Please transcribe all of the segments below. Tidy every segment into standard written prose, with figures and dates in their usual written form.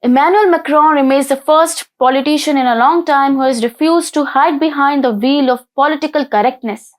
Emmanuel Macron remains the first politician in a long time who has refused to hide behind the veil of political correctness.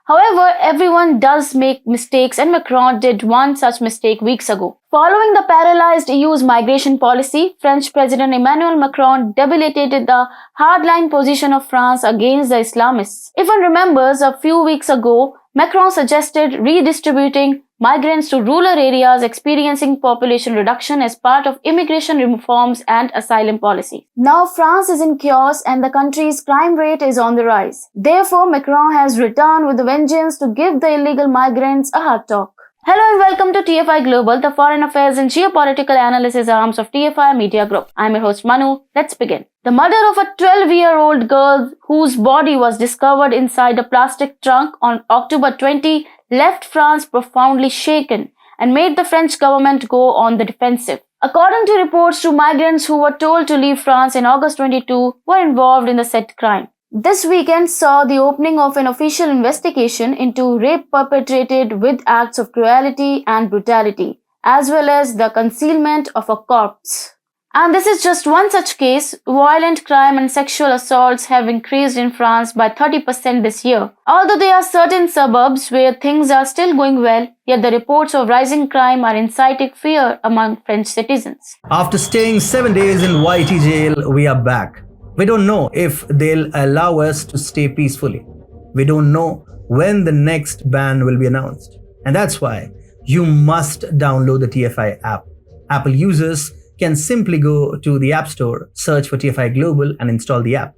However, everyone does make mistakes, and Macron did one such mistake weeks ago. Following the paralyzed EU's migration policy, French President Emmanuel Macron debilitated the hardline position of France against the Islamists. If one remembers, a few weeks ago, Macron suggested redistributing migrants to rural areas experiencing population reduction as part of immigration reforms and asylum policy. Now France is in chaos and the country's crime rate is on the rise. Therefore, Macron has returned with a vengeance to give the illegal migrants a hard talk. Hello and welcome to TFIGlobal, the foreign affairs and geopolitical analysis arms of TFI Media Group. I'm your host Manu. Let's begin. The murder of a 12-year-old girl whose body was discovered inside a plastic trunk on October 20 left France profoundly shaken and made the French government go on the defensive. According to reports, two migrants who were told to leave France in August 22 were involved in the said crime. This weekend saw the opening of an official investigation into rape perpetrated with acts of cruelty and brutality, as well as the concealment of a corpse. And this is just one such case. Violent crime and sexual assaults have increased in France by 30% this year. Although there are certain suburbs where things are still going well, yet the reports of rising crime are inciting fear among French citizens. After staying 7 days in YT jail, we are back. We don't know if they'll allow us to stay peacefully. We don't know when the next ban will be announced. And that's why you must download the TFI app. Apple users can simply go to the App Store, search for TFIGlobal and install the app.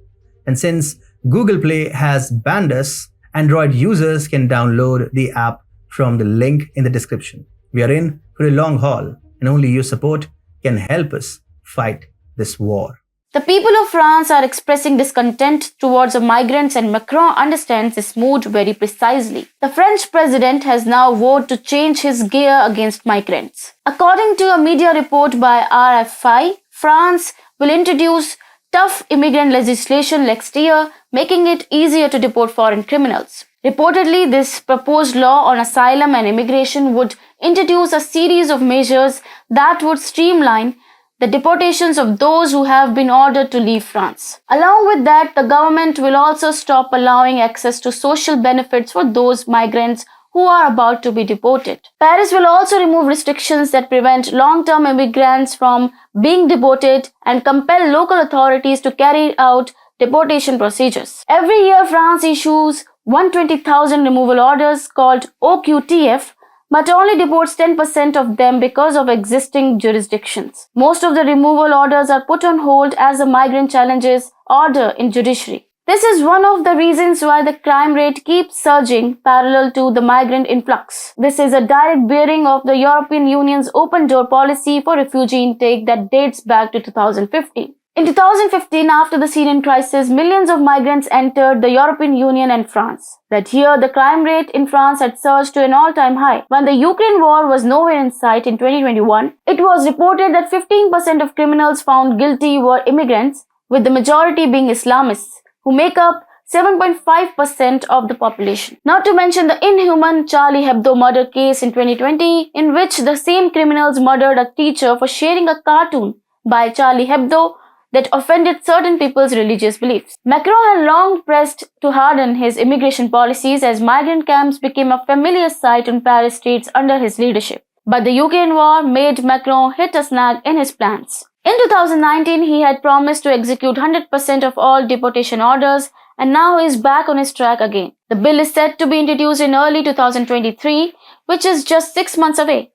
And since Google Play has banned us, Android users can download the app from the link in the description. We are in for a long haul and only your support can help us fight this war. The people of France are expressing discontent towards the migrants and Macron understands this mood very precisely. The French president has now vowed to change his gear against migrants. According to a media report by RFI, France will introduce tough immigrant legislation next year, making it easier to deport foreign criminals. Reportedly, this proposed law on asylum and immigration would introduce a series of measures that would streamline the deportations of those who have been ordered to leave France. Along with that, the government will also stop allowing access to social benefits for those migrants who are about to be deported. Paris will also remove restrictions that prevent long-term immigrants from being deported and compel local authorities to carry out deportation procedures. Every year, France issues 120,000 removal orders called OQTF, but only deports 10% of them because of existing jurisdictions. Most of the removal orders are put on hold as the migrant challenges order in judiciary. This is one of the reasons why the crime rate keeps surging parallel to the migrant influx. This is a direct bearing of the European Union's open door policy for refugee intake that dates back to 2015. In 2015, after the Syrian crisis, millions of migrants entered the European Union and France. That year, the crime rate in France had surged to an all-time high. When the Ukraine war was nowhere in sight in 2021, it was reported that 15% of criminals found guilty were immigrants, with the majority being Islamists, who make up 7.5% of the population. Not to mention the inhuman Charlie Hebdo murder case in 2020, in which the same criminals murdered a teacher for sharing a cartoon by Charlie Hebdo that offended certain people's religious beliefs. Macron had long pressed to harden his immigration policies as migrant camps became a familiar sight on Paris streets under his leadership. But the Ukraine war made Macron hit a snag in his plans. In 2019, he had promised to execute 100% of all deportation orders, and now he is back on his track again. The bill is set to be introduced in early 2023, which is just 6 months away.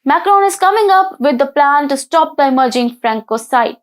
Macron is coming up with the plan to stop the emerging Francocide.